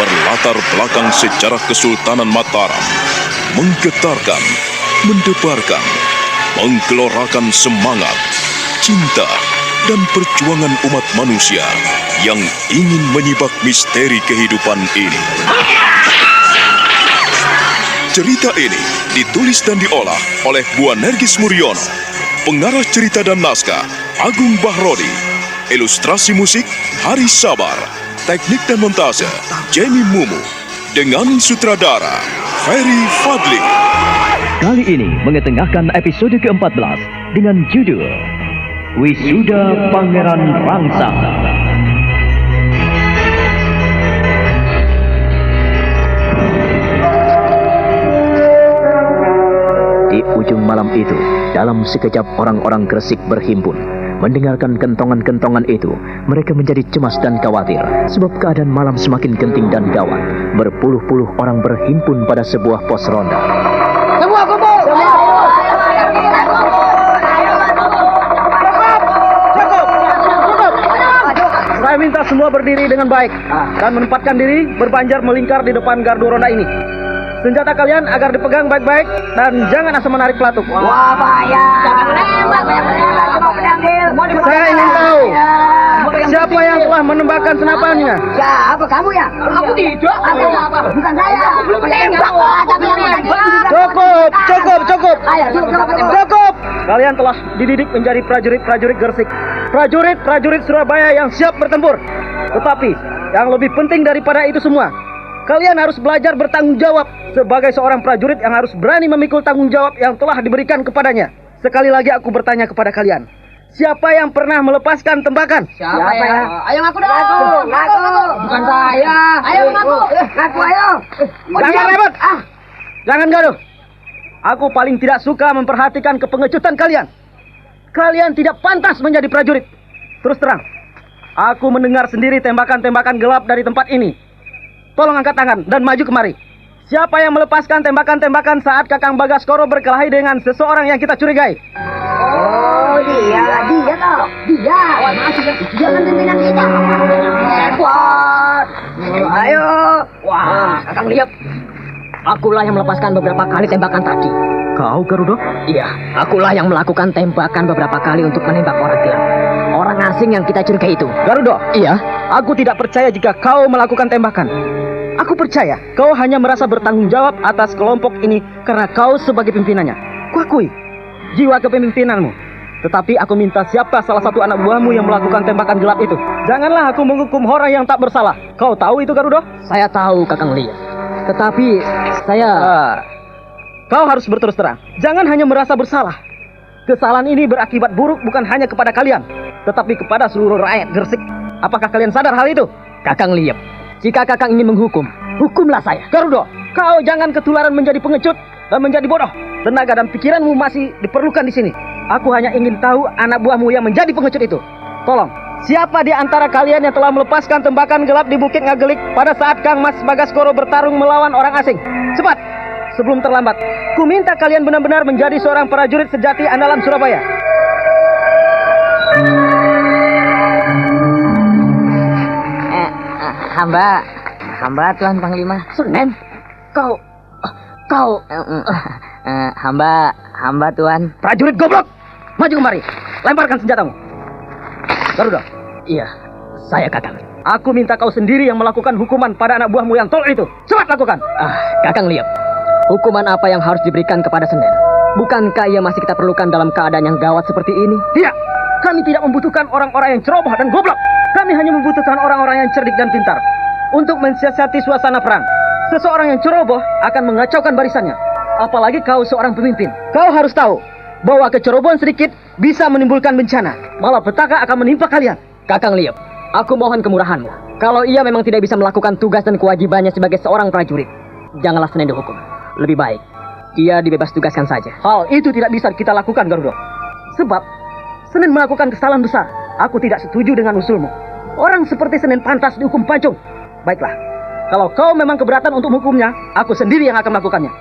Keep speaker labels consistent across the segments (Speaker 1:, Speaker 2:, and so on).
Speaker 1: berlatar belakang sejarah Kesultanan Mataram, menggetarkan, mendebarkan, menggelorakan semangat, cinta, dan perjuangan umat manusia yang ingin menyibak misteri kehidupan ini. Cerita ini ditulis dan diolah oleh Bu Nergis Muriono, pengarah cerita dan naskah Agung Bahrodi, ilustrasi musik Haris Sabar, teknik dan montase Jamie Mumu, dengan sutradara Ferry Fadli.
Speaker 2: Kali ini mengetengahkan episode ke-14 dengan judul Wisuda Pangeran Rangsang. Di ujung malam itu, dalam sekejap orang-orang Gresik berhimpun. Mendengarkan kentongan-kentongan itu, mereka menjadi cemas dan khawatir, sebab keadaan malam semakin genting dan gawat. Berpuluh-puluh orang berhimpun pada sebuah pos ronda.
Speaker 3: Semua kumpul! Cukup! Saya minta semua berdiri dengan baik dan menempatkan diri berbanjar melingkar di depan gardu ronda ini. Senjata kalian agar dipegang baik-baik dan jangan asal menarik pelatuk.
Speaker 4: Wah, bahaya. Jangan menembak, coba pedangil.
Speaker 3: Saya ingin tahu siapa yang telah menembakkan senapannya.
Speaker 4: Siapa kamu ya? Aku tidak. Aku apa? Bukan saya. Aku belum menembak. Tapi yang
Speaker 3: Cukup.
Speaker 4: Ayo,
Speaker 3: Cukup. Kalian telah dididik menjadi prajurit-prajurit Gresik. Prajurit-prajurit Surabaya yang siap bertempur. Tetapi yang lebih penting daripada itu semua, kalian harus belajar bertanggung jawab sebagai seorang prajurit yang harus berani memikul tanggung jawab yang telah diberikan kepadanya. Sekali lagi aku bertanya kepada kalian, siapa yang pernah melepaskan tembakan?
Speaker 4: Siapa ya? Ayo ngaku dong. Ngaku. Bukan saya. Ayo ngaku. Ngaku ayo.
Speaker 3: Jangan ribut. Jangan gaduh. Aku paling tidak suka memperhatikan kepengecutan kalian. Kalian tidak pantas menjadi prajurit. Terus terang, aku mendengar sendiri tembakan-tembakan gelap dari tempat ini. Tolong angkat tangan dan maju kemari. Siapa yang melepaskan tembakan-tembakan saat Kakang Bagaskoro berkelahi dengan seseorang yang kita curigai?
Speaker 4: Oh, dia toh. Dia. Dia kan pimpinan kita. Hebat. Ayo.
Speaker 3: Wah,
Speaker 4: Kakang lihat.
Speaker 5: Akulah yang melepaskan beberapa kali tembakan tadi.
Speaker 3: kau Garuda?
Speaker 5: Iya, akulah yang melakukan tembakan beberapa kali untuk menembak orang gelap. Orang asing yang kita curigai itu.
Speaker 3: Garuda?
Speaker 5: Iya.
Speaker 3: Aku tidak percaya jika kau melakukan tembakan. Aku percaya kau hanya merasa bertanggung jawab atas kelompok ini karena kau sebagai pimpinannya. Kuakui jiwa kepemimpinanmu. Tetapi aku minta siapa salah satu anak buahmu yang melakukan tembakan gelap itu. Janganlah aku menghukum orang yang tak bersalah. Kau tahu itu, Garuda?
Speaker 5: Saya tahu, Kakang Lia. Tetapi saya...
Speaker 3: Kau harus berterus terang. Jangan hanya merasa bersalah. Kesalahan ini berakibat buruk bukan hanya kepada kalian, tetapi kepada seluruh rakyat Gresik. Apakah kalian sadar hal itu?
Speaker 5: Kakang Liep, jika Kakang ingin menghukum, hukumlah saya.
Speaker 3: Garuda, kau jangan ketularan menjadi pengecut dan menjadi bodoh. Tenaga dan pikiranmu masih diperlukan di sini. Aku hanya ingin tahu anak buahmu yang menjadi pengecut itu. Tolong, siapa di antara kalian yang telah melepaskan tembakan gelap di Bukit Ngagelik pada saat Kang Mas Bagaskoro bertarung melawan orang asing? Cepat, sebelum terlambat. Ku minta kalian benar-benar menjadi seorang prajurit sejati andalan Surabaya.
Speaker 5: Hamba Tuan Panglima.
Speaker 3: Senen, kau...
Speaker 5: Hamba Tuan.
Speaker 3: Prajurit goblok! Maju kemari, lemparkan senjatamu. Garuda.
Speaker 5: Iya, saya Kakang.
Speaker 3: Aku minta kau sendiri yang melakukan hukuman pada anak buahmu yang tolol itu. Cepat lakukan.
Speaker 5: Kakang Liep, hukuman apa yang harus diberikan kepada Senen? Bukankah ia masih kita perlukan dalam keadaan yang gawat seperti ini?
Speaker 3: Tidak, kami tidak membutuhkan orang-orang yang ceroboh dan goblok. Kami hanya membutuhkan orang-orang yang cerdik dan pintar untuk mensiasati suasana perang. Seseorang yang ceroboh akan mengacaukan barisannya. Apalagi kau seorang pemimpin. Kau harus tahu bahwa kecerobohan sedikit bisa menimbulkan bencana. Malah petaka akan menimpa kalian.
Speaker 5: Kakang Liep, aku mohon kemurahanmu. Kalau ia memang tidak bisa melakukan tugas dan kewajibannya sebagai seorang prajurit, janganlah Senen dihukum. Lebih baik dia dibebas tugaskan saja.
Speaker 3: Hal itu tidak bisa kita lakukan, Garuda. Sebab Senen melakukan kesalahan besar. Aku tidak setuju dengan usulmu. Orang seperti Senen pantas dihukum pancung. Baiklah, kalau kau memang keberatan untuk menghukumnya, aku sendiri yang akan melakukannya.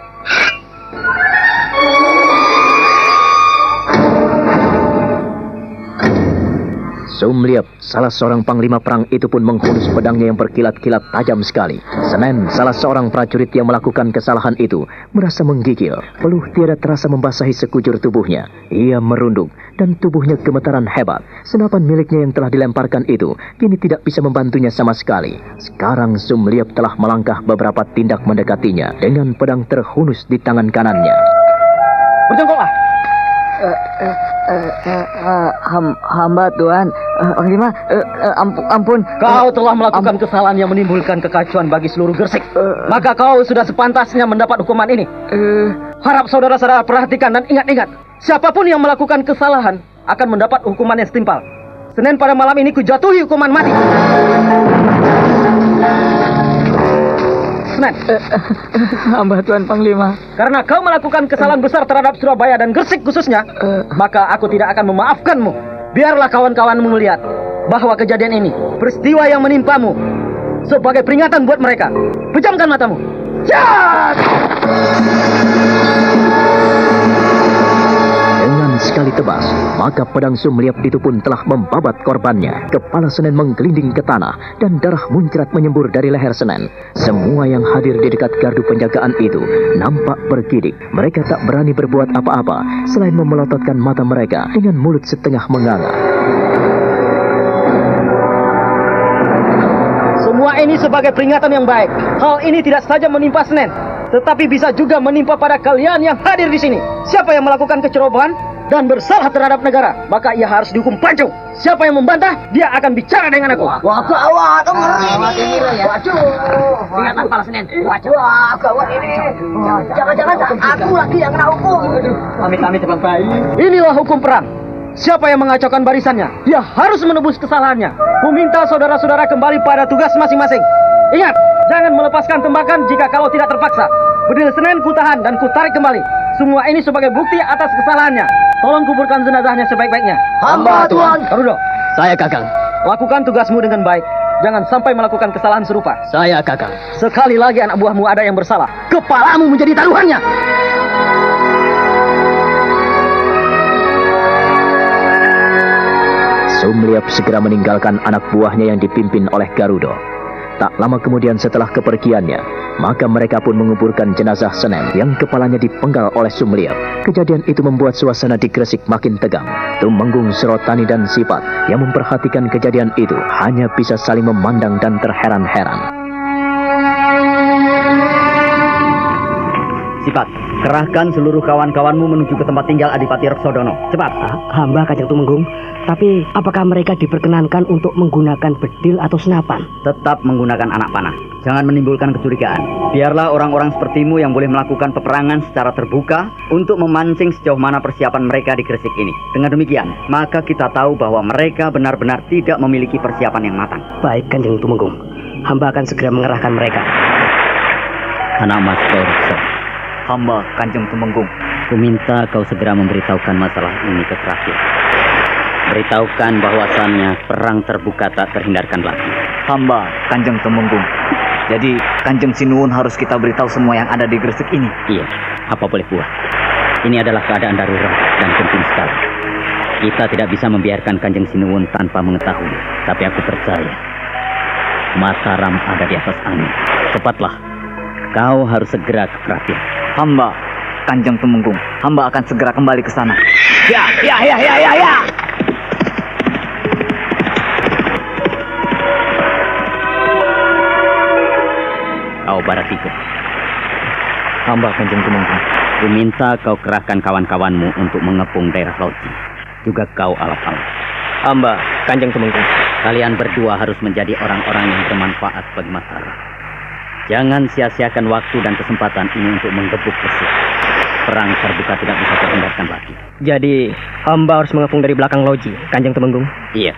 Speaker 2: Sumliap, salah seorang panglima perang itu pun menghunus pedangnya yang berkilat-kilat tajam sekali. Senen, salah seorang prajurit yang melakukan kesalahan itu, merasa menggigil. Peluh tiada terasa membasahi sekujur tubuhnya. Ia merunduk, dan tubuhnya gemetaran hebat. Senapan miliknya yang telah dilemparkan itu, kini tidak bisa membantunya sama sekali. Sekarang Sumliap telah melangkah beberapa tindak mendekatinya, dengan pedang terhunus di tangan kanannya.
Speaker 3: Berjongkoklah.
Speaker 5: Hamba Tuhan, Panglima, ampun.
Speaker 3: Kau telah melakukan kesalahan yang menimbulkan kekacauan bagi seluruh Gresik. Maka kau sudah sepantasnya mendapat hukuman ini. Harap saudara-saudara perhatikan dan ingat-ingat. Siapapun yang melakukan kesalahan akan mendapat hukuman yang setimpal. Senin pada malam ini kujatuhi hukuman mati. Senin.
Speaker 5: Hamba Tuhan Panglima.
Speaker 3: Karena kau melakukan kesalahan besar terhadap Surabaya dan Gresik khususnya, maka aku tidak akan memaafkanmu. Biarlah kawan-kawanmu melihat bahwa kejadian ini, peristiwa yang menimpamu, sebagai peringatan buat mereka. Pejamkan matamu. Cat!
Speaker 2: Dengan sekali tebas, maka pedang Sumliap itu pun telah membabat korbannya. Kepala Senen menggelinding ke tanah dan darah muncrat menyembur dari leher Senen. Semua yang hadir di dekat gardu penjagaan itu nampak bergidik. Mereka tak berani berbuat apa-apa selain memelototkan mata mereka dengan mulut setengah menganga.
Speaker 3: Semua ini sebagai peringatan yang baik. Hal ini tidak saja menimpa Senen, tetapi bisa juga menimpa pada kalian yang hadir di sini. Siapa yang melakukan kecerobohan dan bersalah terhadap negara, maka ia harus dihukum pancung. Siapa yang membantah, dia akan bicara dengan aku.
Speaker 4: Wah, gawat, ngeri ini. Waduh.
Speaker 5: Peringatan para Senen.
Speaker 4: Wah, gawat ini. Jangan-jangan aku lagi yang kena hukum.
Speaker 5: Amit-amit Bang Bayi.
Speaker 3: Inilah hukum perang. Siapa yang mengacaukan barisannya, dia harus menebus kesalahannya. Ku minta saudara-saudara kembali pada tugas masing-masing. Ingat, jangan melepaskan tembakan jika kalau tidak terpaksa. Bedil Senen ku tahan dan ku tarik kembali. Semua ini sebagai bukti atas kesalahannya. Tolong kuburkan jenazahnya sebaik-baiknya.
Speaker 4: Hamba Tuhan.
Speaker 3: Garuda,
Speaker 5: Saya Kakang.
Speaker 3: lakukan tugasmu dengan baik. Jangan sampai melakukan kesalahan serupa.
Speaker 5: Saya Kakang.
Speaker 3: Sekali lagi anak buahmu ada yang bersalah, kepalamu menjadi taruhannya.
Speaker 2: Sumliap segera meninggalkan anak buahnya yang dipimpin oleh Garuda. Tak lama kemudian setelah kepergiannya, maka mereka pun menguburkan jenazah Senen yang kepalanya dipenggal oleh Sumliap. Kejadian itu membuat suasana di Gresik makin tegang. Tumenggung, Surotani, dan Sipat yang memperhatikan kejadian itu hanya bisa saling memandang dan terheran-heran.
Speaker 6: Sipat, kerahkan seluruh kawan-kawanmu menuju ke tempat tinggal Adipati Reksodono. Cepat.
Speaker 5: Hamba Kanjeng Tumenggung. Tapi apakah mereka diperkenankan untuk menggunakan bedil atau senapan?
Speaker 6: Tetap menggunakan anak panah. Jangan menimbulkan kecurigaan. Biarlah orang-orang sepertimu yang boleh melakukan peperangan secara terbuka untuk memancing sejauh mana persiapan mereka di Gresik ini. Dengan demikian, maka kita tahu bahwa mereka benar-benar tidak memiliki persiapan yang matang.
Speaker 5: Baik Kanjeng Tumenggung. Hamba akan segera mengerahkan mereka.
Speaker 6: Anak Mas Korso, hamba Kanjeng Tumenggung, ku minta kau segera memberitahukan masalah ini ke Terakhir. Beritahukan bahwasannya perang terbuka tak terhindarkan lagi. Hamba Kanjeng Tumenggung. Jadi Kanjeng Sinuwun harus kita beritahu semua yang ada di Gresik ini. Iya, apa boleh buat. Ini adalah keadaan darurat dan penting sekali. Kita tidak bisa membiarkan Kanjeng Sinuwun tanpa mengetahui. Tapi aku percaya Mataram ada di atas angin. Cepatlah, kau harus segera ke Pratia. Hamba Kanjeng Tumenggung, hamba akan segera kembali ke sana. Ya. Kau Baratiga, hamba Kanjeng Tumenggung, ku minta kau kerahkan kawan-kawanmu untuk mengepung daerah Loji. Juga kau Alap-Alap.
Speaker 5: Hamba Kanjeng Tumenggung.
Speaker 6: Kalian berdua harus menjadi orang-orang yang bermanfaat bagi Mataram. Jangan sia-siakan waktu dan kesempatan ini untuk menggebuk Gresik. Perang terbuka tidak bisa terhindarkan lagi.
Speaker 5: Jadi hamba harus mengepung dari belakang Loji, Kanjeng Tumenggung.
Speaker 6: Iya.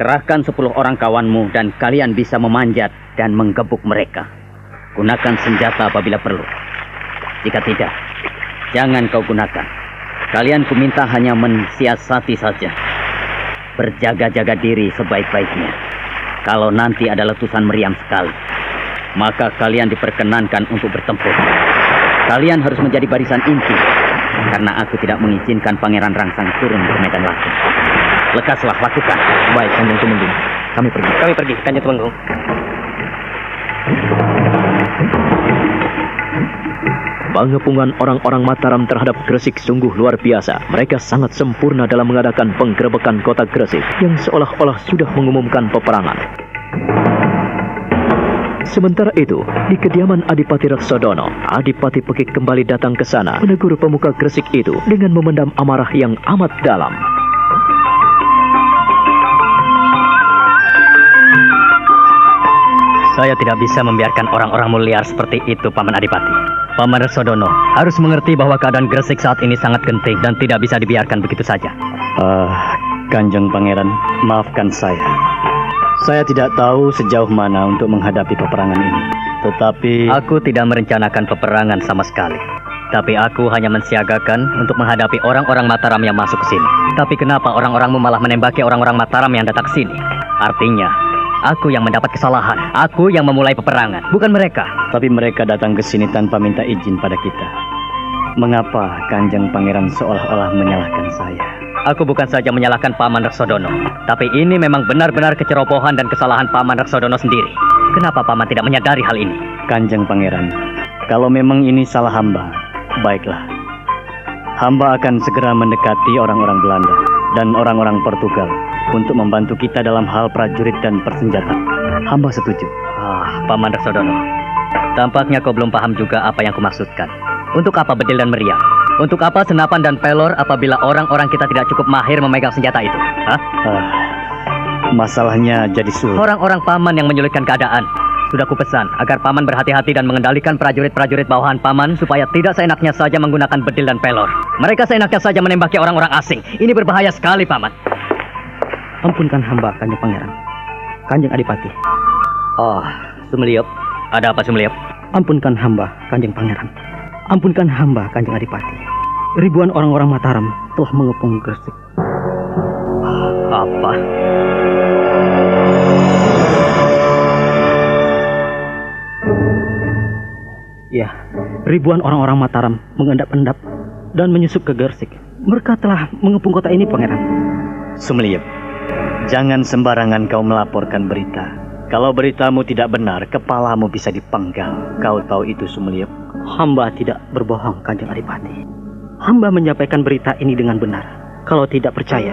Speaker 6: Kerahkan 10 orang kawanmu dan kalian bisa memanjat dan menggebuk mereka. Gunakan senjata apabila perlu. Jika tidak, jangan kau gunakan. Kalian kuminta hanya mensiasati saja. Berjaga-jaga diri sebaik-baiknya. Kalau nanti ada letusan meriam sekali, maka kalian diperkenankan untuk bertempur. Kalian harus menjadi barisan inti, karena aku tidak mengizinkan Pangeran Rangsang turun ke medan lagi. lekaslah lakukan.
Speaker 2: Baik, Kanjeng Tumenggung. Kami pergi.
Speaker 5: Kami pergi, Kanjeng Tumenggung.
Speaker 2: Pengepungan orang-orang Mataram terhadap Gresik sungguh luar biasa. Mereka sangat sempurna dalam mengadakan penggerebekan kota Gresik yang seolah-olah sudah mengumumkan peperangan. Sementara itu, di kediaman Adipati Reksodono, Adipati Pekik kembali datang ke sana menegur pemuka Gresik itu dengan memendam amarah yang amat dalam.
Speaker 6: Saya tidak bisa membiarkan orang-orang liar seperti itu, Paman Adipati. Paman Reksodono harus mengerti bahwa keadaan Gresik saat ini sangat genting dan tidak bisa dibiarkan begitu saja. Kanjeng Pangeran, maafkan saya. Saya tidak tahu sejauh mana untuk menghadapi peperangan ini. Tetapi aku tidak merencanakan peperangan sama sekali. Tapi aku hanya mensiagakan untuk menghadapi orang-orang Mataram yang masuk ke sini. Tapi kenapa orang-orangmu malah menembaki orang-orang Mataram yang datang ke sini? Artinya, aku yang mendapat kesalahan. Aku yang memulai peperangan, bukan mereka. Tapi mereka datang ke sini tanpa minta izin pada kita. Mengapa Kanjeng Pangeran seolah-olah menyalahkan saya? Aku bukan saja menyalahkan Paman Reksodono, tapi ini memang benar-benar kecerobohan dan kesalahan Paman Reksodono sendiri. Kenapa Paman tidak menyadari hal ini? Kanjeng Pangeran, kalau memang ini salah hamba, baiklah. Hamba akan segera mendekati orang-orang Belanda dan orang-orang Portugal untuk membantu kita dalam hal prajurit dan persenjataan. Hamba setuju. Paman Reksodono, tampaknya kau belum paham juga apa yang kumaksudkan. Untuk apa bedil dan meriam? Untuk apa senapan dan pelor apabila orang-orang kita tidak cukup mahir memegang senjata itu? Masalahnya jadi sulit. Orang-orang Paman yang menyulitkan keadaan. Sudah kupesan agar Paman berhati-hati dan mengendalikan prajurit-prajurit bawahan Paman supaya tidak seenaknya saja menggunakan bedil dan pelor. Mereka seenaknya saja menembaki orang-orang asing. Ini berbahaya sekali, Paman.
Speaker 3: Ampunkan hamba, Kanjeng Pangeran. Kanjeng Adipati.
Speaker 6: Sumeliop. Ada apa, Sumeliop?
Speaker 3: Ampunkan hamba, Kanjeng Pangeran. Ampunkan hamba, Kanjeng Adipati. Ribuan orang-orang Mataram telah mengepung Gresik.
Speaker 6: Apa?
Speaker 3: Ya, ribuan orang-orang Mataram mengendap-endap dan menyusup ke Gresik. Mereka telah mengepung kota ini, Pangeran.
Speaker 6: Sumeliop, jangan sembarangan kau melaporkan berita. Kalau beritamu tidak benar, kepalamu bisa dipenggal. Kau tahu itu, Sumeliop?
Speaker 3: Hamba tidak berbohong, Kanjeng Adipati. Hamba menyampaikan berita ini dengan benar. Kalau tidak percaya,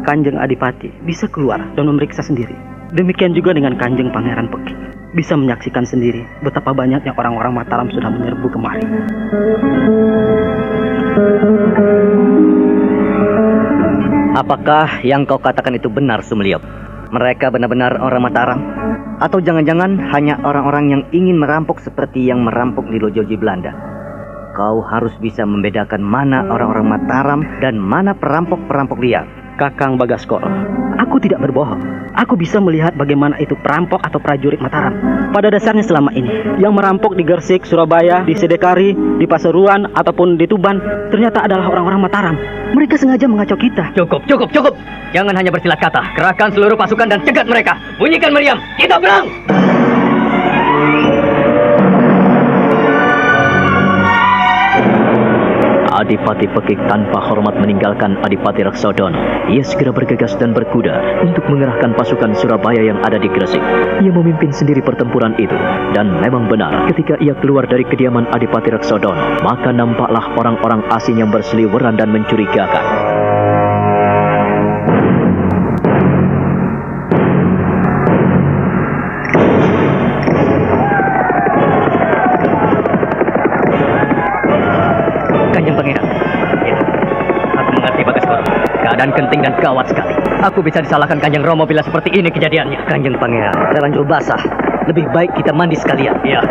Speaker 3: Kanjeng Adipati bisa keluar dan memeriksa sendiri. Demikian juga dengan Kanjeng Pangeran Pekik. Bisa menyaksikan sendiri betapa banyaknya orang-orang Mataram sudah menyerbu kemari.
Speaker 6: Apakah yang kau katakan itu benar, Sumeliop? Mereka benar-benar orang Mataram? Atau jangan-jangan hanya orang-orang yang ingin merampok seperti yang merampok di Lojoji Belanda? Kau harus bisa membedakan mana orang-orang Mataram dan mana perampok-perampok liar.
Speaker 3: Kakang Bagaskoro, aku tidak berbohong. Aku bisa melihat bagaimana itu perampok atau prajurit Mataram. Pada dasarnya selama ini, yang merampok di Gresik, Surabaya, di Sedekari, di Pasuruan, ataupun di Tuban, ternyata adalah orang-orang Mataram. Mereka sengaja mengacau kita.
Speaker 6: Cukup. Jangan hanya bersilat kata. Kerahkan seluruh pasukan dan cegat mereka. Bunyikan meriam. Kita berang!
Speaker 2: Adipati Pekik tanpa hormat meninggalkan Adipati Reksodono. Ia segera bergegas dan berkuda untuk mengerahkan pasukan Surabaya yang ada di Gresik. Ia memimpin sendiri pertempuran itu. Dan memang benar, ketika ia keluar dari kediaman Adipati Reksodono, maka nampaklah orang-orang asing yang berseliweran dan mencurigakan.
Speaker 6: Kanjeng Pangeran. Ya, aku mengerti Bagaskoro. Keadaan genting dan gawat sekali. Aku bisa disalahkan Kanjeng Romo bila seperti ini kejadiannya. Kanjeng Pangeran, terlanjur basah. Lebih baik kita mandi sekalian. Ya,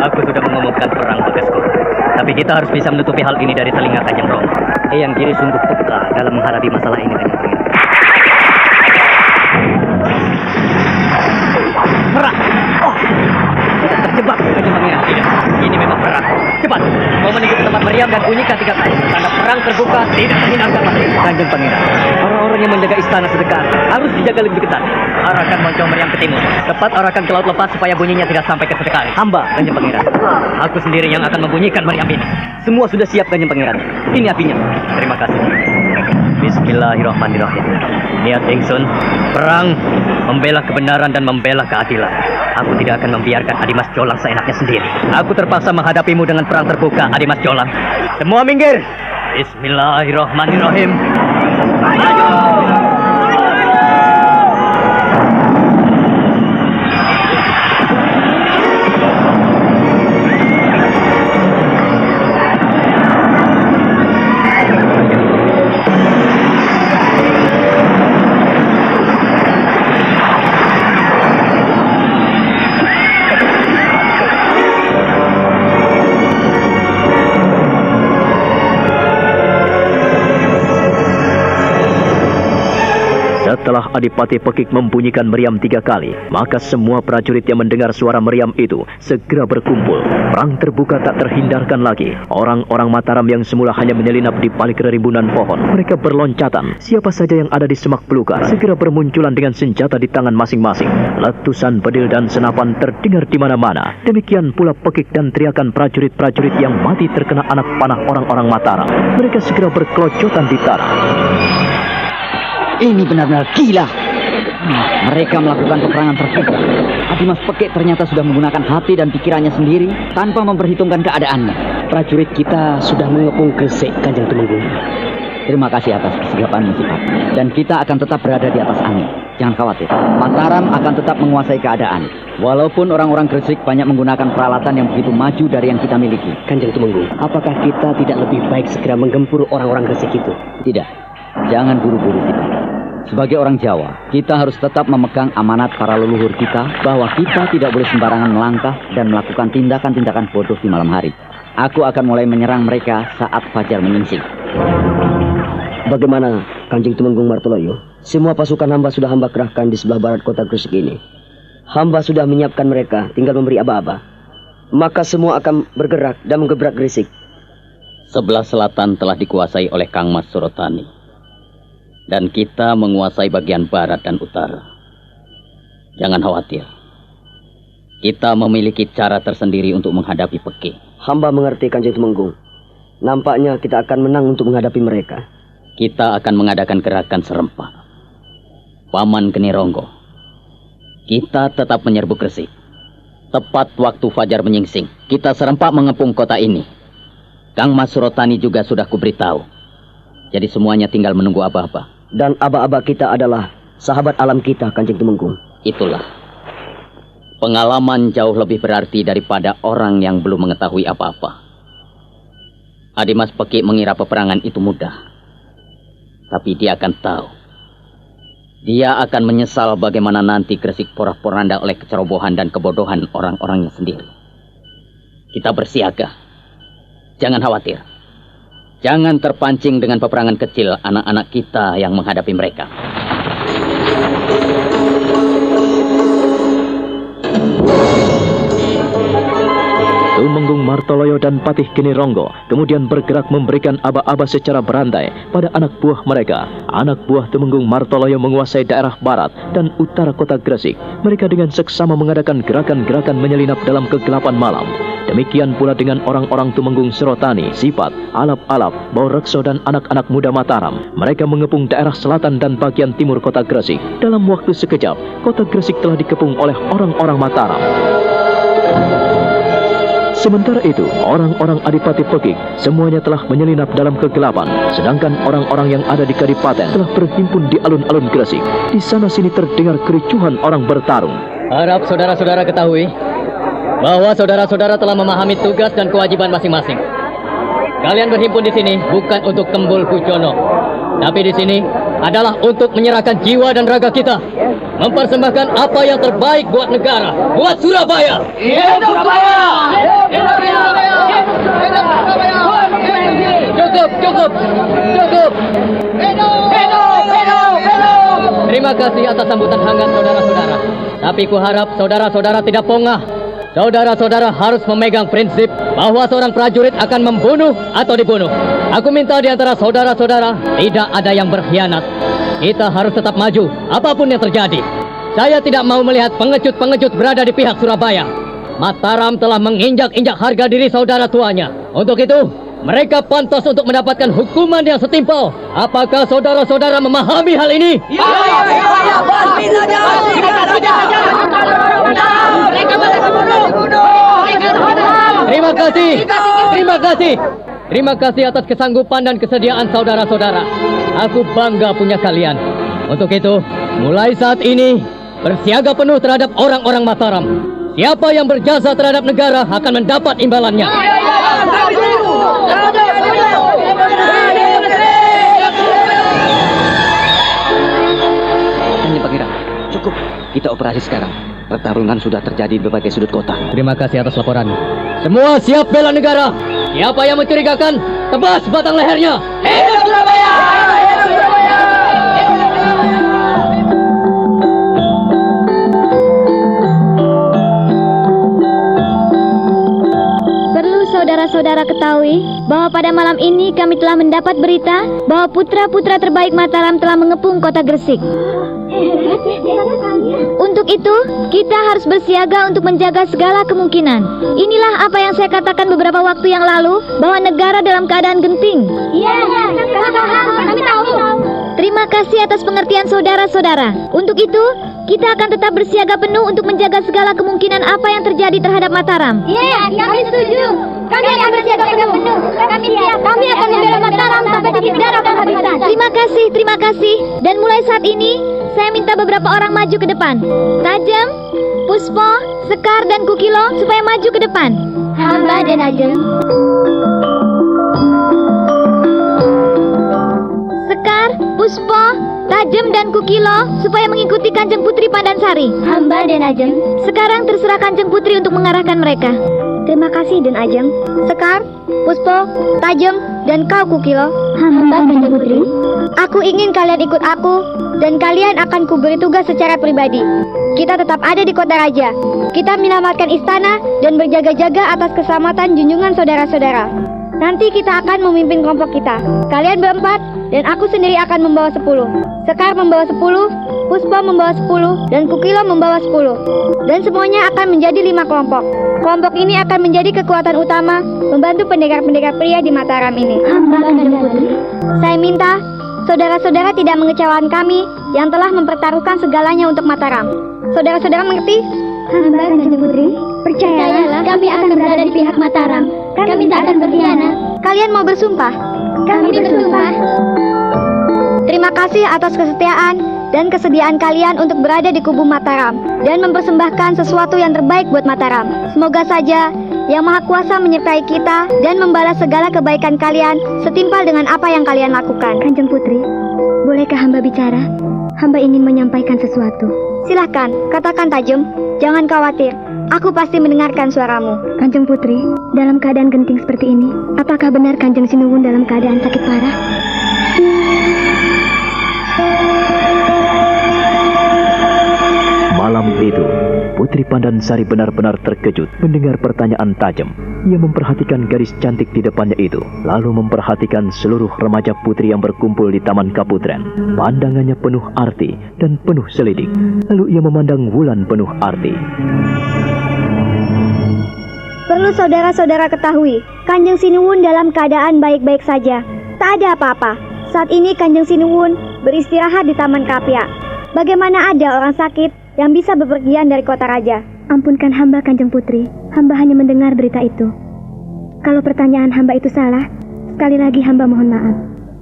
Speaker 6: aku sudah mengumumkan perang Bagaskoro. Tapi kita harus bisa menutupi hal ini dari telinga Kanjeng Romo. Eyang Giri sungguh peka dalam menghadapi masalah ini, Kanjeng Pangeran. Perang! Kita terjebak, Kanjeng Pangeran. Tidak, ini memang perang. Cepat, kau menuju ke tempat meriam dan bunyikan 3 kali. Tanda perang terbuka, tidak terhindarkan lagi. Kanjeng Pangeran, orang-orang yang menjaga istana Sedekar harus dijaga lebih ketat. Arahkan moncong meriam ke timur. Tepat arahkan ke laut lepas supaya bunyinya tidak sampai ke Sedekar. Hamba, Kanjeng Pangeran. Aku sendiri yang akan membunyikan meriam ini. Semua sudah siap, Kanjeng Pangeran. Ini apinya. Terima kasih. Bismillahirrahmanirrahim. Niat ingsun perang, membela kebenaran dan membela keadilan. Aku tidak akan membiarkan Adimas Jolang seenaknya sendiri. Aku terpaksa menghadapimu dengan perang terbuka, Adimas Jolang. Semua minggir. Bismillahirrahmanirrahim.
Speaker 2: Setelah Adipati Pekik membunyikan meriam 3 kali, maka semua prajurit yang mendengar suara meriam itu segera berkumpul. Perang terbuka tak terhindarkan lagi. Orang-orang Mataram yang semula hanya menyelinap di balik rimbunan pohon, mereka berloncatan. Siapa saja yang ada di semak belukar segera bermunculan dengan senjata di tangan masing-masing. Letusan bedil dan senapan terdengar di mana-mana. Demikian pula Pekik dan teriakan prajurit-prajurit yang mati terkena anak panah orang-orang Mataram. Mereka segera berkelojotan di tanah.
Speaker 6: Ini benar-benar gila. Mereka melakukan peperangan terbuka. Adimas Pekik ternyata sudah menggunakan hati dan pikirannya sendiri tanpa memperhitungkan keadaannya.
Speaker 5: Prajurit kita sudah mengepung Gresik, Kanjeng Tumenggung.
Speaker 6: Terima kasih atas kesigapan Sipat. Dan kita akan tetap berada di atas angin. Jangan khawatir. Mataram akan tetap menguasai keadaan. Walaupun orang-orang Gresik banyak menggunakan peralatan yang begitu maju dari yang kita miliki.
Speaker 5: Kanjeng Tumenggung, apakah kita tidak lebih baik segera menggempur orang-orang Gresik itu?
Speaker 6: Tidak. Jangan buru-buru, Sipat. Sebagai orang Jawa, kita harus tetap memegang amanat para leluhur kita bahwa kita tidak boleh sembarangan melangkah dan melakukan tindakan-tindakan bodoh di malam hari. Aku akan mulai menyerang mereka saat fajar menyingsing.
Speaker 5: Bagaimana, Kanjeng Tumenggung Martoloyo? Semua pasukan hamba sudah hamba kerahkan di sebelah barat kota Gresik ini. Hamba sudah menyiapkan mereka, tinggal memberi aba-aba. Maka semua akan bergerak dan menggebrak Gresik.
Speaker 6: Sebelah selatan telah dikuasai oleh Kang Mas Surotani. Dan kita menguasai bagian barat dan utara. Jangan khawatir. Kita memiliki cara tersendiri untuk menghadapi Pekik.
Speaker 5: Hamba mengerti, Kanjeng Tumenggung. Nampaknya kita akan menang untuk menghadapi mereka.
Speaker 6: Kita akan mengadakan gerakan serempak. Paman Genironggo, kita tetap menyerbu Gresik. Tepat waktu fajar menyingsing, kita serempak mengepung kota ini. Kang Mas Surotani juga sudah kuberitahu. Jadi semuanya tinggal menunggu aba-aba.
Speaker 5: Dan aba-aba kita adalah sahabat alam kita, Kanjeng Tumenggung.
Speaker 6: Itulah. Pengalaman jauh lebih berarti daripada orang yang belum mengetahui apa-apa. Adimas Pekik mengira peperangan itu mudah. Tapi dia akan tahu. Dia akan menyesal bagaimana nanti Gresik porak-poranda oleh kecerobohan dan kebodohan orang-orangnya sendiri. Kita bersiaga. Jangan khawatir. Jangan terpancing dengan peperangan kecil anak-anak kita yang menghadapi mereka.
Speaker 2: Tumenggung Martoloyo dan Patih Genironggo kemudian bergerak memberikan aba-aba secara berantai pada anak buah mereka. Anak buah Tumenggung Martoloyo menguasai daerah barat dan utara kota Gresik. Mereka dengan seksama mengadakan gerakan-gerakan menyelinap dalam kegelapan malam. Demikian pula dengan orang-orang Tumenggung Surotani, Sipat, Alap-Alap, Baurekso dan anak-anak muda Mataram. Mereka mengepung daerah selatan dan bagian timur kota Gresik. Dalam waktu sekejap, kota Gresik telah dikepung oleh orang-orang Mataram. Sementara itu, orang-orang Adipati Pekik semuanya telah menyelinap dalam kegelapan, sedangkan orang-orang yang ada di Kadipaten telah berhimpun di alun-alun Gresik. Di sana-sini terdengar kericuhan orang bertarung.
Speaker 5: Harap saudara-saudara ketahui bahwa saudara-saudara telah memahami tugas dan kewajiban masing-masing. Kalian berhimpun di sini bukan untuk Kembul Kujono, tapi di sini adalah untuk menyerahkan jiwa dan raga kita, mempersembahkan apa yang terbaik buat negara, buat Surabaya.
Speaker 4: Hidup Surabaya! Hidup Surabaya! Hidup Surabaya!
Speaker 5: Cukup. Terima kasih atas sambutan hangat saudara-saudara. Tapi kuharap saudara-saudara tidak pongah. Saudara-saudara harus memegang prinsip bahwa seorang prajurit akan membunuh atau dibunuh. Aku minta di antara saudara-saudara tidak ada yang berkhianat. Kita harus tetap maju, apapun yang terjadi. Saya tidak mau melihat pengecut-pengecut berada di pihak Surabaya. Mataram telah menginjak-injak harga diri saudara tuanya. Untuk itu, Mereka pantas untuk mendapatkan hukuman yang setimpal. Apakah saudara-saudara memahami hal ini? Terima kasih. Terima kasih. Terima kasih atas kesanggupan dan kesediaan saudara-saudara. Aku bangga punya kalian. Untuk itu, mulai saat ini, bersiaga penuh terhadap orang-orang Mataram. Siapa yang berjasa terhadap negara akan mendapat imbalannya.
Speaker 3: Hanya Pangeran, cukup. Kita operasi sekarang. Pertarungan sudah terjadi di berbagai sudut kota.
Speaker 5: Terima kasih atas laporan. Semua siap bela negara. Siapa yang mencurigakan, tebas batang lehernya. Hidup Surabaya! Hidup Surabaya!
Speaker 7: Perlu saudara-saudara ketahui bahwa pada malam ini kami telah mendapat berita bahwa putra-putra terbaik Mataram telah mengepung kota Gresik. Untuk itu, kita harus bersiaga untuk menjaga segala kemungkinan. Inilah apa yang saya katakan beberapa waktu yang lalu, bahwa negara dalam keadaan genting.
Speaker 4: Iya, kami tahu.
Speaker 7: Terima kasih atas pengertian saudara-saudara. Untuk itu, kita akan tetap bersiaga penuh untuk menjaga segala kemungkinan apa yang terjadi terhadap Mataram.
Speaker 4: Iya, kami setuju. Kami akan bersiaga penuh. Kami siap. Kami akan membela Mataram sampai titik darah penghabisan.
Speaker 7: Terima kasih. Dan mulai saat ini, saya minta beberapa orang maju ke depan. Tajam, Puspo, Sekar, dan Kukilo supaya maju ke depan.
Speaker 4: Hamba dan Ajeng.
Speaker 7: Sekar, Puspo, Tajam, dan Kukilo supaya mengikuti Kanjeng Putri Pandansari.
Speaker 4: Hamba dan Ajeng.
Speaker 7: Sekarang terserah Kanjeng Putri untuk mengarahkan mereka. Terima kasih, Den Ajeng. Sekar, Puspo, Tajam, dan kau Kukilo.
Speaker 4: Hamba Kanjeng Putri.
Speaker 7: Aku ingin kalian ikut aku, dan kalian akan kuberi tugas secara pribadi. Kita tetap ada di kota raja. Kita menyelamatkan istana dan berjaga-jaga atas keselamatan junjungan saudara-saudara. Nanti kita akan memimpin kelompok kita. Kalian berempat, dan aku sendiri akan membawa 10. Sekar membawa 10, Puspo membawa 10, dan Kukilo membawa 10. Dan semuanya akan menjadi 5 kelompok. Kelompok ini akan menjadi kekuatan utama membantu pendekar-pendekar pria di Mataram ini.
Speaker 4: Hamba Kanjeng Putri.
Speaker 7: Saya minta saudara-saudara tidak mengecewakan kami yang telah mempertaruhkan segalanya untuk Mataram. Saudara-saudara mengerti?
Speaker 4: Hamba Kanjeng Putri. Percayalah, kami akan berada di pihak Mataram. Kami tak akan berkhianat.
Speaker 7: Kalian mau bersumpah?
Speaker 4: Kami bersumpah.
Speaker 7: Terima kasih atas kesetiaan dan kesediaan kalian untuk berada di kubu Mataram dan mempersembahkan sesuatu yang terbaik buat Mataram. Semoga saja Yang Maha Kuasa menyertai kita dan membalas segala kebaikan kalian setimpal dengan apa yang kalian lakukan.
Speaker 8: Kanjeng Putri, bolehkah hamba bicara? Hamba ingin menyampaikan sesuatu.
Speaker 7: Silahkan, katakan Tajam. Jangan khawatir, aku pasti mendengarkan suaramu.
Speaker 8: Kanjeng Putri, dalam keadaan genting seperti ini, apakah benar Kanjeng Sinuwun dalam keadaan sakit parah?
Speaker 2: Malam itu, Putri Pandansari benar-benar terkejut mendengar pertanyaan Tajam. Ia memperhatikan gadis cantik di depannya itu, lalu memperhatikan seluruh remaja putri yang berkumpul di Taman Kaputren. Pandangannya penuh arti dan penuh selidik. Lalu ia memandang Wulan penuh arti.
Speaker 7: Perlu saudara-saudara ketahui, Kanjeng Sinuwun dalam keadaan baik-baik saja. Tak ada apa-apa. Saat ini Kanjeng Sinuwun beristirahat di Taman Kapia. Bagaimana ada orang sakit yang bisa bepergian dari kota raja?
Speaker 8: Ampunkan hamba Kanjeng Putri, hamba hanya mendengar berita itu. Kalau pertanyaan hamba itu salah, sekali lagi hamba mohon maaf.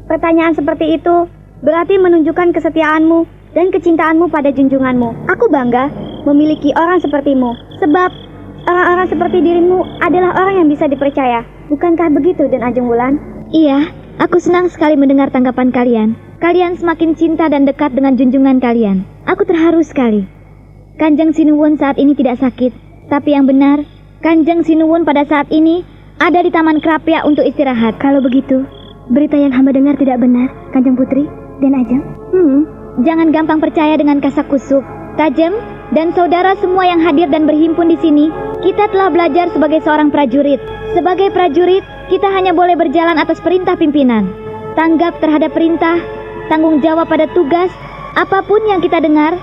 Speaker 7: Pertanyaan seperti itu berarti menunjukkan kesetiaanmu dan kecintaanmu pada junjunganmu. Aku bangga memiliki orang sepertimu, sebab orang-orang seperti dirimu adalah orang yang bisa dipercaya. Bukankah begitu, Den Ajeng Wulan?
Speaker 8: Iya, aku senang sekali mendengar tanggapan kalian.
Speaker 7: Kalian semakin cinta dan dekat dengan junjungan kalian. Aku terharu sekali. Kanjeng Sinuwun saat ini tidak sakit, tapi yang benar, Kanjeng Sinuwun pada saat ini ada di Taman Krapia untuk istirahat.
Speaker 8: Kalau begitu, berita yang hamba dengar tidak benar, Kanjeng Putri dan Ajeng.
Speaker 7: Jangan gampang percaya dengan kasak kusuk. Tajam dan saudara semua yang hadir dan berhimpun di sini, kita telah belajar sebagai seorang prajurit. Sebagai prajurit, kita hanya boleh berjalan atas perintah pimpinan. Tanggap terhadap perintah, tanggung jawab pada tugas, apapun yang kita dengar,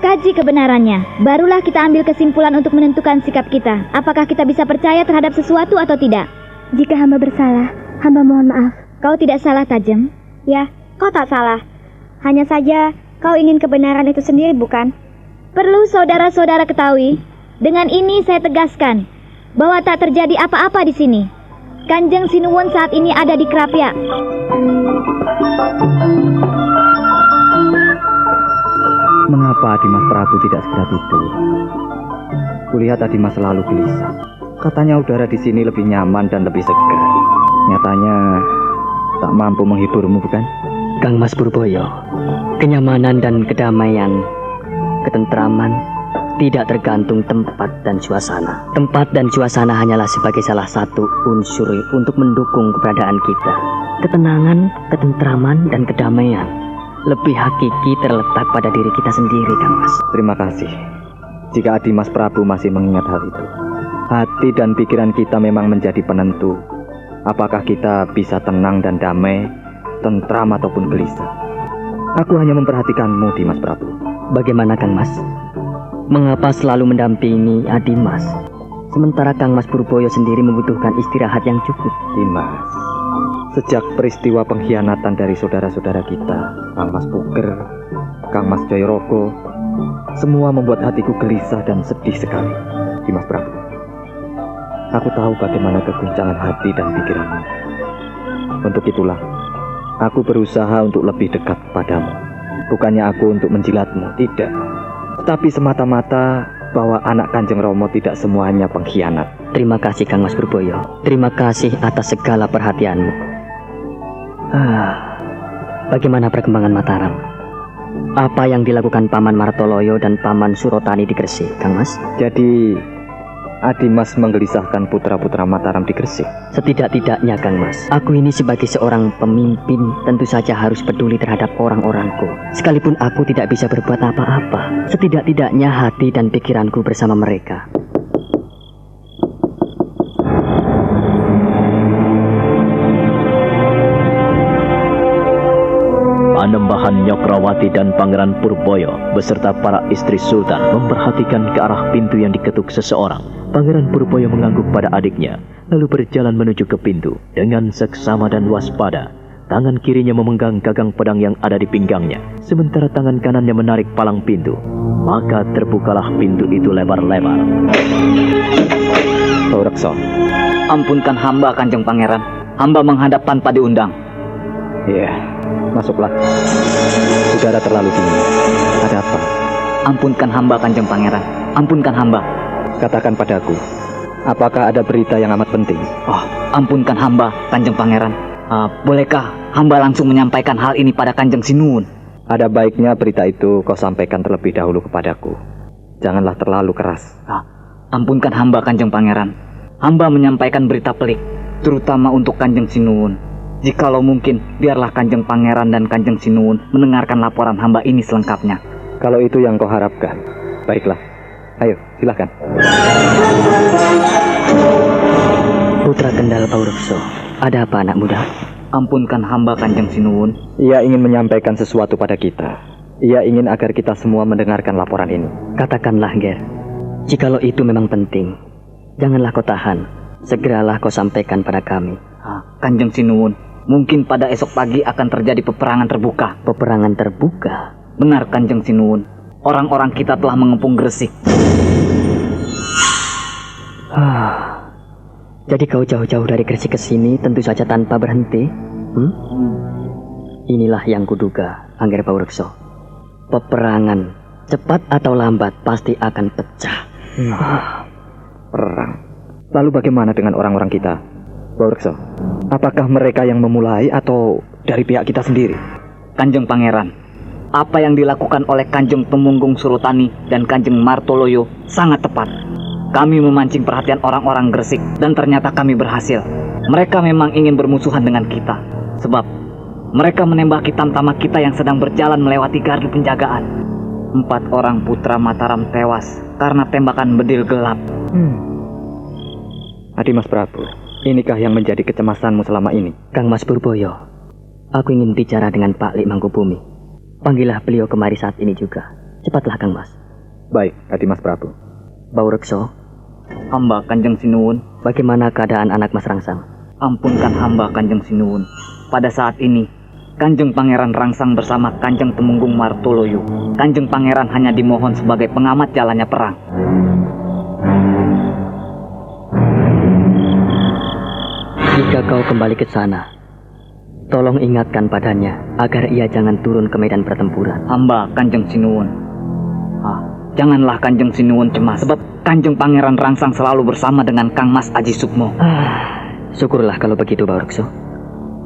Speaker 7: kaji kebenarannya. Barulah kita ambil kesimpulan untuk menentukan sikap kita. Apakah kita bisa percaya terhadap sesuatu atau tidak?
Speaker 8: Jika hamba bersalah, Hamba mohon maaf.
Speaker 7: Kau tidak salah, Tajam.
Speaker 8: Ya, kau tak salah. Hanya saja kau ingin kebenaran itu sendiri, bukan?
Speaker 7: Perlu saudara-saudara ketahui, dengan ini saya tegaskan bahwa tak terjadi apa-apa di sini. Kanjeng Sinuwun saat ini ada di Krapyak.
Speaker 6: Mengapa Adimas Prabu tidak segera tidur? Kulihat Adimas selalu gelisah. Katanya udara di sini lebih nyaman dan lebih segar. Nyatanya tak mampu menghiburmu, bukan?
Speaker 5: Kang Mas Purboyo, kenyamanan dan kedamaian, ketentraman tidak tergantung tempat dan suasana. Tempat dan suasana hanyalah sebagai salah satu unsur untuk mendukung keberadaan kita. Ketenangan, ketentraman, dan kedamaian lebih hakiki terletak pada diri kita sendiri, Kang Mas.
Speaker 6: Terima kasih. Jika Adimas Prabu masih mengingat hal itu. Hati dan pikiran kita memang menjadi penentu. Apakah kita bisa tenang dan damai, tentram ataupun gelisah. Aku hanya memperhatikanmu, Dimas Prabu.
Speaker 5: Bagaimana, Kang Mas? Mengapa selalu mendampingi Adimas, sementara Kang Mas Purboyo sendiri membutuhkan istirahat yang cukup?
Speaker 6: Dimas, sejak peristiwa pengkhianatan dari saudara-saudara kita, Kang Mas Puger, Kang Mas Joyroko, semua membuat hatiku gelisah dan sedih sekali. Dimas Prabu, aku tahu bagaimana keguncangan hati dan pikiranmu. Untuk itulah, aku berusaha untuk lebih dekat padamu. Bukannya aku untuk menjilatmu, tidak. Tetapi semata-mata bahwa anak Kanjeng Romo tidak semuanya pengkhianat.
Speaker 5: Terima kasih, Kang Mas Purboyo. Terima kasih atas segala perhatianmu. Bagaimana perkembangan Mataram? Apa yang dilakukan Paman Martoloyo dan Paman Surotani di Gresik, Kang Mas?
Speaker 6: Jadi, Adimas menggelisahkan putra-putra Mataram di Gresik.
Speaker 5: Setidak-tidaknya, Kang Mas, aku ini sebagai seorang pemimpin tentu saja harus peduli terhadap orang-orangku. Sekalipun aku tidak bisa berbuat apa-apa, setidak-tidaknya hati dan pikiranku bersama mereka.
Speaker 2: Panembahan Nyokrawati dan Pangeran Purboyo beserta para istri Sultan memperhatikan ke arah pintu yang diketuk seseorang. Pangeran Purboyo mengangguk pada adiknya, lalu berjalan menuju ke pintu dengan seksama dan waspada. Tangan kirinya memegang gagang pedang yang ada di pinggangnya, sementara tangan kanannya menarik palang pintu. Maka terbukalah pintu itu lebar-lebar.
Speaker 6: Saurekso,
Speaker 5: Ampunkan hamba, Kanjeng Pangeran. Hamba menghadap tanpa diundang.
Speaker 6: iya, masuklah. Udara terlalu dingin. Ada apa?
Speaker 5: Ampunkan hamba, Kanjeng Pangeran. Ampunkan hamba.
Speaker 6: Katakan padaku, apakah ada berita yang amat penting?
Speaker 5: Oh, ampunkan hamba, Kanjeng Pangeran. Bolehkah hamba langsung menyampaikan hal ini pada Kanjeng Sinuwun?
Speaker 6: Ada baiknya berita itu kau sampaikan terlebih dahulu kepadaku. Janganlah terlalu keras.
Speaker 5: Ampunkan hamba, Kanjeng Pangeran. Hamba menyampaikan berita pelik, terutama untuk Kanjeng Sinuwun. Jikalau mungkin, biarlah Kanjeng Pangeran dan Kanjeng Sinuwun mendengarkan laporan hamba ini selengkapnya.
Speaker 6: Kalau itu yang kau harapkan, baiklah. Ayo, silahkan.
Speaker 5: Putra Kendal Paurekso, ada apa anak muda? Ampunkan hamba, Kanjeng Sinuwun.
Speaker 6: Ia ingin menyampaikan sesuatu pada kita. Ia ingin agar kita semua mendengarkan laporan ini.
Speaker 5: Katakanlah, Ger. Jikalau itu memang penting, janganlah kau tahan. Segeralah kau sampaikan pada kami. Kanjeng Sinuwun, mungkin pada esok pagi akan terjadi peperangan terbuka. Peperangan terbuka? Benar, Kanjeng Sinuwun. Orang-orang kita telah mengepung Gresik. Jadi kau jauh-jauh dari Gresik ke sini tentu saja tanpa berhenti? Inilah yang kuduga, Angger Paurekso. Peperangan, cepat atau lambat, pasti akan pecah.
Speaker 6: Perang. Lalu bagaimana dengan orang-orang kita, Paurekso? Apakah mereka yang memulai atau dari pihak kita sendiri?
Speaker 5: Kanjeng Pangeran, apa yang dilakukan oleh Kanjeng Tumenggung Surotani dan Kanjeng Martoloyo sangat tepat. Kami memancing perhatian orang-orang Gresik dan ternyata kami berhasil. Mereka memang ingin bermusuhan dengan kita, sebab mereka menembaki tamtama kita yang sedang berjalan melewati gardu penjagaan. 4 orang putra Mataram tewas karena tembakan bedil gelap.
Speaker 6: Adimas Prabu, inikah yang menjadi kecemasanmu selama ini?
Speaker 5: Kang Mas Purboyo, aku ingin bicara dengan Pak Lik Mangkubumi. Panggillah beliau kemari saat ini juga. Cepatlah, Kang Mas.
Speaker 6: Baik, Adimas Prabu.
Speaker 5: Paurekso, hamba Kanjeng Sinuwun. Bagaimana keadaan anak Mas Rangsang?
Speaker 6: Ampunkan hamba Kanjeng Sinuwun. Pada saat ini, Kanjeng Pangeran Rangsang bersama Kanjeng Temenggung Martoloyo. Kanjeng Pangeran hanya dimohon sebagai pengamat jalannya perang.
Speaker 2: Jika kau kembali ke sana, tolong ingatkan padanya agar ia jangan turun ke medan pertempuran.
Speaker 6: Hamba Kanjeng Sinuwun. Janganlah Kanjeng Sinuwun cemas, sebab Kanjeng Pangeran Rangsang selalu bersama dengan Kang Mas Aji Sukmo.
Speaker 2: Syukurlah kalau begitu, Barekso.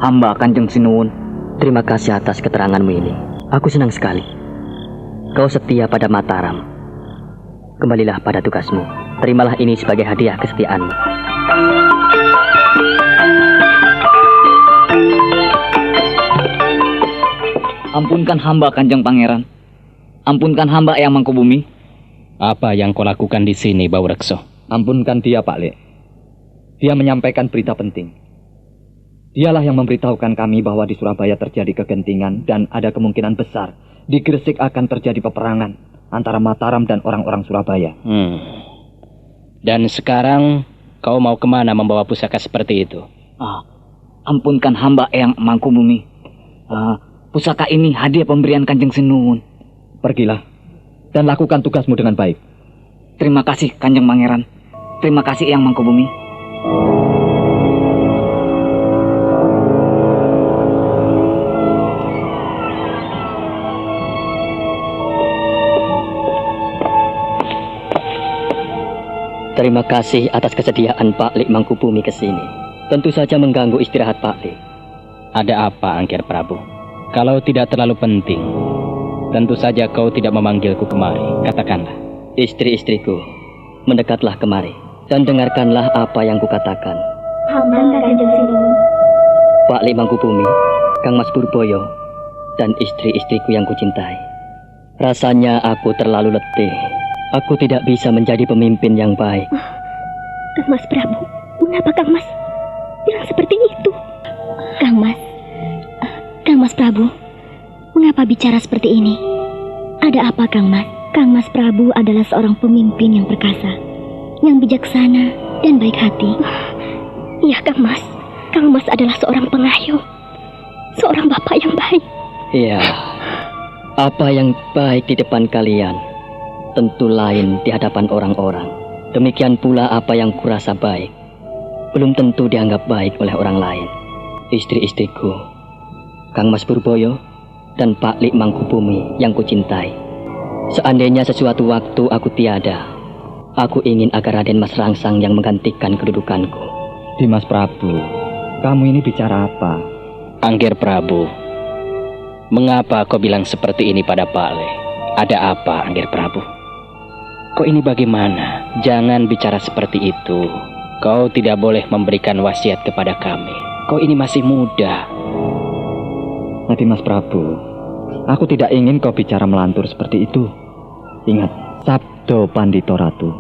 Speaker 6: Hamba Kanjeng Sinuwun.
Speaker 2: Terima kasih atas keteranganmu ini. Aku senang sekali. Kau setia pada Mataram. Kembalilah pada tugasmu. Terimalah ini sebagai hadiah kesetiaanmu.
Speaker 6: Ampunkan hamba Kanjeng Pangeran. Ampunkan hamba Eyang Mangkubumi.
Speaker 5: Apa yang kau lakukan di sini, Barekso?
Speaker 9: Ampunkan dia, Pak Lek. Dia menyampaikan berita penting. Dialah yang memberitahukan kami bahwa di Surabaya terjadi kegentingan dan ada kemungkinan besar di Gresik akan terjadi peperangan antara Mataram dan orang-orang Surabaya.
Speaker 5: Dan sekarang kau mau kemana membawa pusaka seperti itu?
Speaker 6: Ampunkan hamba Eyang Mangkubumi. Pusaka ini hadiah pemberian Kanjeng Sinuwun.
Speaker 9: Pergilah dan lakukan tugasmu dengan baik.
Speaker 6: Terima kasih Kanjeng Pangeran. Terima kasih Eyang Mangkubumi.
Speaker 2: Terima kasih atas kesediaan Pak Lik Mangkubumi ke sini. Tentu saja mengganggu istirahat Pak Lik.
Speaker 5: Ada apa, Angger Prabu? Kalau tidak terlalu penting, tentu saja kau tidak memanggilku kemari. Katakanlah.
Speaker 2: Istri-istriku, mendekatlah kemari dan dengarkanlah apa yang kukatakan.
Speaker 8: Hamba Kanjeng Sinuwun.
Speaker 2: Pak Lik Mangkubumi, Kang Mas Purboyo, dan istri-istriku yang kucintai. Rasanya aku terlalu letih. Aku tidak bisa menjadi pemimpin yang baik.
Speaker 8: Kang Mas Prabu, mengapa Kang Mas bilang seperti itu? Kang Mas Prabu, mengapa bicara seperti ini? Ada apa Kang Mas? Kang Mas Prabu adalah seorang pemimpin yang perkasa, yang bijaksana dan baik hati. Iya Kang Mas, Kang Mas adalah seorang pengayuh, seorang bapak yang baik.
Speaker 2: Iya, apa yang baik di depan kalian tentu lain di hadapan orang-orang. Demikian pula apa yang kurasa baik belum tentu dianggap baik oleh orang lain. Istri-istriku, Kang Mas Purboyo dan Pak Lik Mangkubumi yang kucintai. Seandainya sesuatu waktu aku tiada, aku ingin agar Raden Mas Rangsang yang menggantikan kedudukanku.
Speaker 9: Dimas Prabu, kamu ini bicara apa?
Speaker 5: Angger Prabu, mengapa kau bilang seperti ini pada Pak Lik? Ada apa, Angger Prabu? Kau ini bagaimana? Jangan bicara seperti itu. Kau tidak boleh memberikan wasiat kepada kami. Kau ini masih muda.
Speaker 9: Dimas Prabu, aku tidak ingin kau bicara melantur seperti itu. Ingat, Sabdo Pandito Ratu.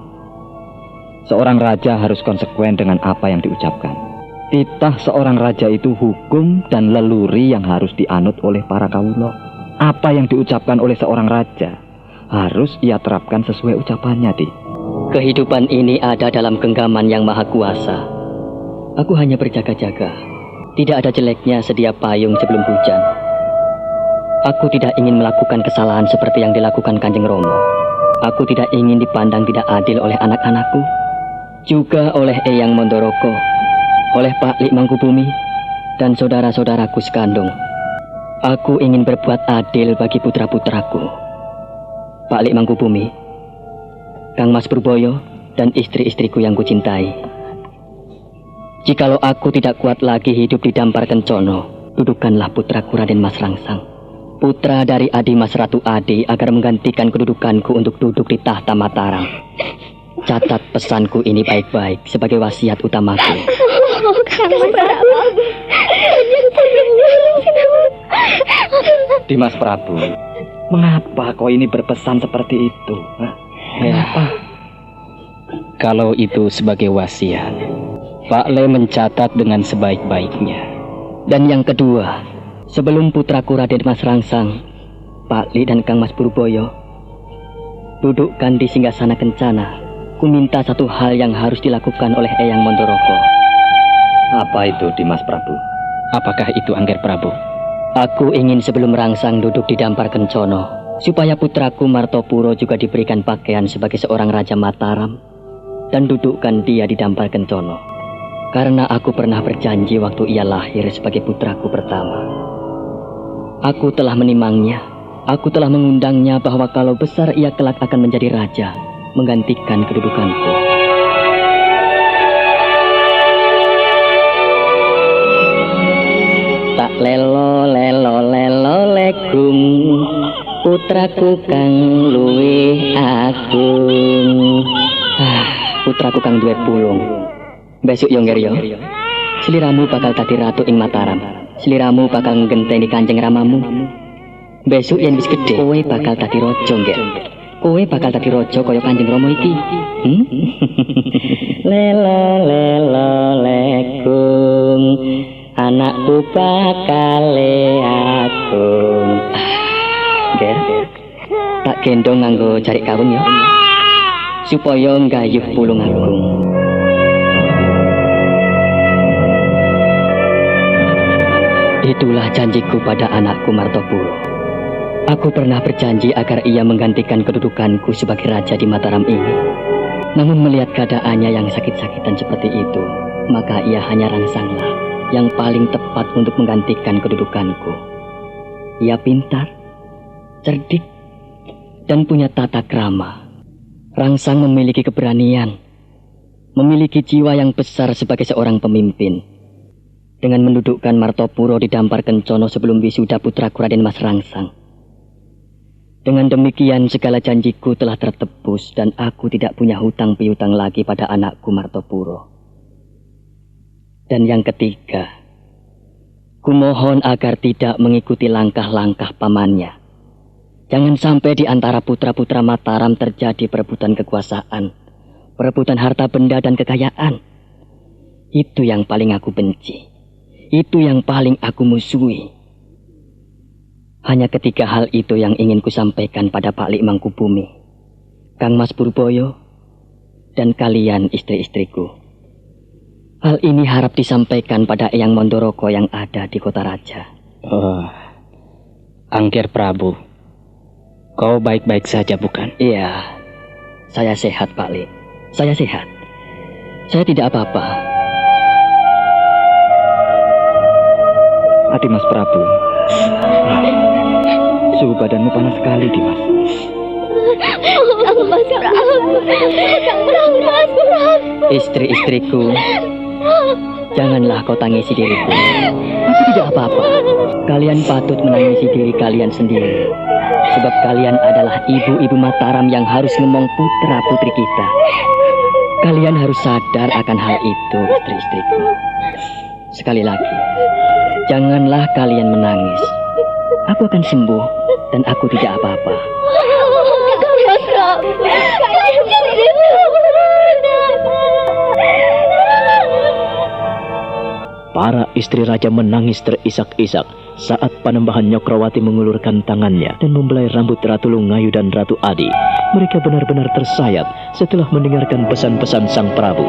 Speaker 9: Seorang raja harus konsekuen dengan apa yang diucapkan. Titah seorang raja itu hukum dan leluri yang harus dianut oleh para kawula. Apa yang diucapkan oleh seorang raja harus ia terapkan sesuai ucapannya, Di.
Speaker 2: Kehidupan ini ada dalam genggaman yang maha kuasa. Aku hanya berjaga-jaga. Tidak ada jeleknya sedia payung sebelum hujan. Aku tidak ingin melakukan kesalahan seperti yang dilakukan Kanjeng Romo. Aku tidak ingin dipandang tidak adil oleh anak-anakku, juga oleh Eyang Mondoroko, oleh Pak Lik Mangkubumi, dan saudara-saudaraku sekandung. Aku ingin berbuat adil bagi putra-putraku. Pak Lik Mangkubumi, Kang Mas Purboyo, dan istri-istriku yang kucintai. Jikalau aku tidak kuat lagi hidup di Dampar Kencono, dudukanlah putraku Raden Mas Rangsang, putra dari Adi Mas Ratu Adi, agar menggantikan kedudukanku untuk duduk di tahta Mataram. Catat pesanku ini baik-baik sebagai wasiat utamaku.
Speaker 9: Dimas Prabu, mengapa kau ini berpesan seperti itu? Mengapa?
Speaker 5: Kalau itu sebagai wasiat, Pak Le mencatat dengan sebaik-baiknya.
Speaker 2: Dan yang kedua, sebelum putraku Raden Mas Rangsang, Pak Li dan Kang Mas Purboyo dudukkan di singgasana kencana, ku minta satu hal yang harus dilakukan oleh Eyang Mondoroko.
Speaker 9: Apa itu, Dimas Prabu? Apakah itu, Angger Prabu?
Speaker 5: Aku ingin sebelum Rangsang duduk di Dampar Kencono, supaya putraku Martopuro juga diberikan pakaian sebagai seorang Raja Mataram, dan dudukkan dia di Dampar Kencono. Karena aku pernah berjanji waktu ia lahir sebagai putraku pertama. Aku telah menimangnya, aku telah mengundangnya bahwa kalau besar ia kelak akan menjadi raja, menggantikan kedudukanku. Tak lelo lelo lelo legung, putraku kang luwih agung. Putraku kang duwe pulung. Besok yo ngger yo. Sliramu bakal dadi ratu ing Mataram. Sliramu bakal nggenteni Kanjeng Ramamu. Besok yen wis gedhe, kowe bakal dadi raja ngger. Kowe bakal dadi raja kaya Kanjeng Rama iki. Lelo lelo legung, anakku bakale agung. Ger, tak gendong nganggo jarik kawung ya, supaya nggayuh pulung agung. Itulah janjiku pada anakku Martopuro. Aku pernah berjanji agar ia menggantikan kedudukanku sebagai raja di Mataram ini. Namun melihat keadaannya yang sakit-sakitan seperti itu, maka ia hanya Rangsanglah yang paling tepat untuk menggantikan kedudukanku. Ia pintar, cerdik, dan punya tata krama. Rangsang memiliki keberanian, memiliki jiwa yang besar sebagai seorang pemimpin. Dengan mendudukkan Martopuro di Dampar Kencono sebelum wisuda putraku Raden Mas Rangsang. Dengan demikian segala janjiku telah tertebus dan aku tidak punya hutang piutang lagi pada anakku Martopuro. Dan yang ketiga, kumohon agar tidak mengikuti langkah-langkah pamannya. Jangan sampai di antara putra-putra Mataram terjadi perebutan kekuasaan, perebutan harta benda dan kekayaan. Itu yang paling aku benci. Itu yang paling aku musuhi. Hanya ketiga hal itu yang ingin kusampaikan pada Pak Lik Mangkubumi, Kang Mas Purboyo, dan kalian istri-istriku. Hal ini harap disampaikan pada Eyang Mondoroko yang ada di Kota Raja.
Speaker 9: Angger Prabu, kau baik-baik saja bukan?
Speaker 5: Iya, saya sehat Pak Lik. Saya sehat. Saya tidak apa-apa.
Speaker 9: Dimas Prabu, suhu badanmu panas sekali, Dimas.
Speaker 8: Mas Prabu.
Speaker 5: Istri-istriku, janganlah kau tangisi diriku. Aku tidak apa-apa. Kalian patut menangisi diri kalian sendiri. Sebab kalian adalah ibu-ibu Mataram yang harus ngemong putra-putri kita. Kalian harus sadar akan hal itu, istri-istriku. Sekali lagi, janganlah kalian menangis. Aku akan sembuh dan aku tidak apa-apa.
Speaker 2: Para istri raja menangis terisak-isak saat Panembahan Nyokrawati mengulurkan tangannya dan membelai rambut Ratu Lungayu dan Ratu Adi. Mereka benar-benar tersayat setelah mendengarkan pesan-pesan Sang Prabu.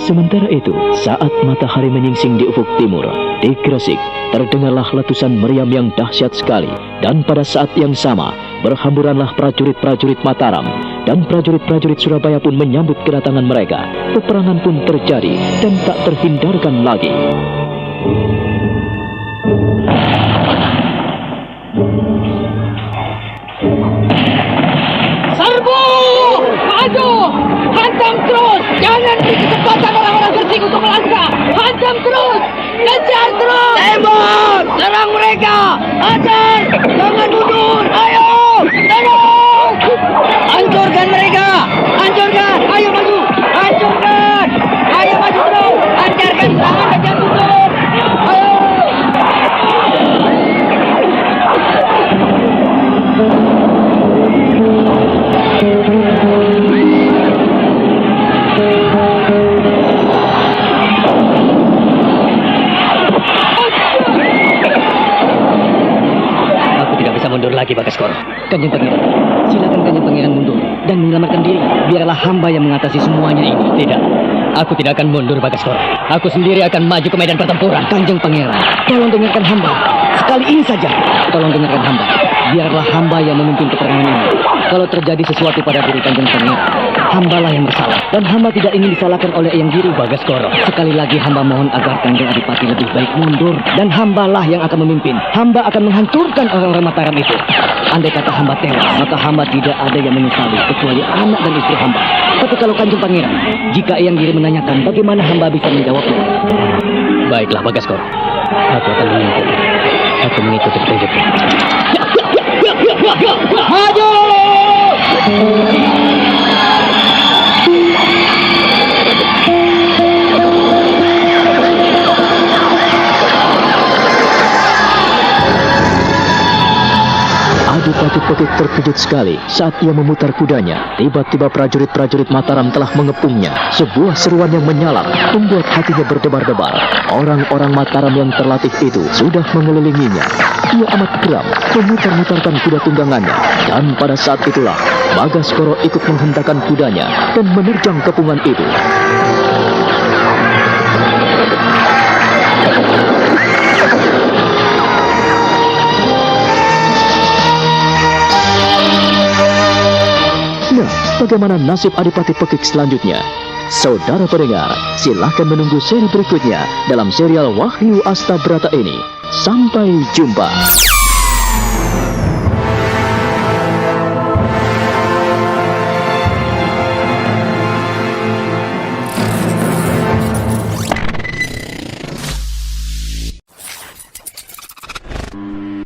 Speaker 2: Sementara itu, saat matahari menyingsing di ufuk timur, di Gresik, terdengarlah letusan meriam yang dahsyat sekali. Dan pada saat yang sama, berhamburanlah prajurit-prajurit Mataram. Dan prajurit-prajurit Surabaya pun menyambut kedatangan mereka. Peperangan pun terjadi dan tak terhindarkan lagi.
Speaker 10: Serbu! Maju! Hantam terus! Jangan beri kesempatan orang-orang Gresik untuk melangkah! Hantam terus! Kejar terus! Tembak! Serang mereka! Hajar! Jangan mundur! Ayo! Terus! Hancurkan mereka! Hancurkan! Ayo maju! Hancurkan! Ayo maju terus! Lancarkan serangan dan jangan mundur! Ayo!
Speaker 5: Aku tidak bisa mundur lagi, Bagaskoro. Kanjeng Pangeran, Silakan Kanjeng Pangeran mundur dan menyelamatkan diri. Biarlah hamba yang mengatasi semuanya ini. Tidak. Aku tidak akan mundur, Bagaskoro. Aku sendiri akan maju ke medan pertempuran. Kanjeng Pangeran, tolong dengarkan hamba. Sekali ini saja, tolong dengarkan hamba. Biarlah hamba yang memimpin peperangan ini. Kalau terjadi sesuatu pada diri Kanjeng Pangeran, hambalah yang bersalah. Dan hamba tidak ingin disalahkan oleh Eyang Giri, Bagaskoro. Sekali lagi hamba mohon agar Kanjeng Adipati lebih baik mundur. Dan hambalah yang akan memimpin. Hamba akan menghancurkan orang-orang Mataram itu. Andai kata hamba tewas, maka hamba tidak ada yang menyesali kecuali anak dan istri hamba. Tapi kalau Kanjeng Pangeran, jika Eyang Giri menanyakan bagaimana hamba bisa menjawabnya? Baiklah, Bagaskoro. Aku akan mengikuti. Aku mengikuti petunjuknya. Maju!
Speaker 2: Adipati Pekik terkejut sekali saat ia memutar kudanya. Tiba-tiba prajurit-prajurit Mataram telah mengepungnya. Sebuah seruan yang menyala membuat hatinya berdebar-debar. Orang-orang Mataram yang terlatih itu sudah mengelilinginya. Ia amat geram memutar-mutarkan kuda tunggangannya. Dan pada saat itulah Bagaskoro ikut menghentakkan kudanya dan menerjang kepungan itu. Nah, bagaimana nasib Adipati Pekik selanjutnya? Saudara pendengar, silakan menunggu seri berikutnya dalam serial Wahyu Astabrata ini. Sampai jumpa.